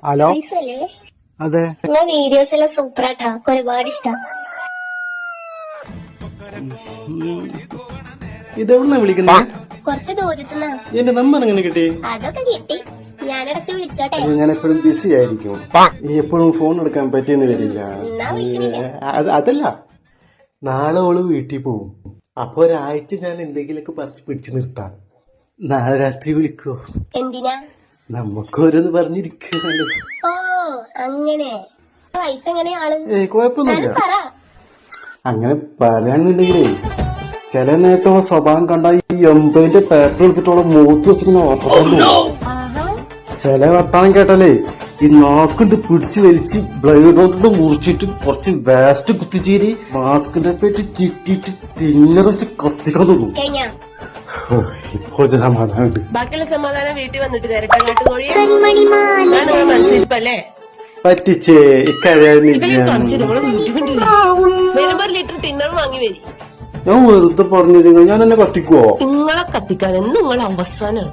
Hello, അതെ. Videos എല്ലാം സൂപ്പറാട്ടാ, ഒരുപാട് ഇഷ്ടം. ഇതെവിടുന്നാ വിളിക്കുന്നത്? കുറച്ച് ദൂരത്തുനിന്നാ. എന്റെ നമ്പർ എങ്ങനെ കിട്ടി? അതൊക്കെ കിട്ടി, ഞാനിടക്ക് വിളിച്ചോട്ടെ. ഞാൻ എപ്പോഴും ബിസി ആയിരിക്കും, ഈ എപ്പോഴും ഫോൺ എടുക്കാൻ പറ്റിയെന്ന് വരില്ല. അതല്ല, നാളെ ഓള് വീട്ടിൽ പോവും. അപ്പൊ ഒരാഴ്ച ഞാൻ എന്തെങ്കിലുമൊക്കെ പറിച്ച് പിടിച്ചു നിർത്താം. നാളെ രാത്രി വിളിക്കോ? എന്തിനാ? നമുക്കോരോന്ന് പറഞ്ഞിരിക്കണല്ലോ. ഓ അങ്ങനെ. വൈഫ് എങ്ങനെയാള്? കുഴപ്പമൊന്നുമില്ല. അങ്ങനെ പറയാണെന്നുണ്ടെങ്കിലേ ചില നേരത്തെ സ്വഭാവം കണ്ട ഈ 80 പേപ്പർ എടുത്തിട്ടുള്ള മുഖത്ത് വെച്ചിങ്ങനെ ഓർമ്മ. ചില വർത്താനം കേട്ടാലേ ഈ നാക്കിട്ട് പിടിച്ചു വലിച്ച് ബ്ലേഡ് കൊണ്ട് മുറിച്ചിട്ട് കുറച്ച് വേസ്റ്റ് കുത്തിച്ചേരി മാസ്കിന്റെ പേറ്റ് ചിറ്റിട്ട് തിന്നറച്ച് കത്തിക്കാൻ തോന്നും. ഇപ്പോ സമാധാനം. ബാക്കിയുള്ള സമാധാനം വീട്ടിൽ വന്നിട്ട് തരട്ടങ്ങാട്ട് മനസ്സിലിപ്പല്ലേ പറ്റിച്ചേ. വരുമ്പോ ലിറ്റർ ടിന്നർ വാങ്ങി വരി. ഞാൻ വെറുതെ പറഞ്ഞിരുന്നു, ഞാൻ എന്നെ കത്തിക്കുവോ? നിങ്ങളെ കത്തിക്കാൻ നിങ്ങൾ അവസാനം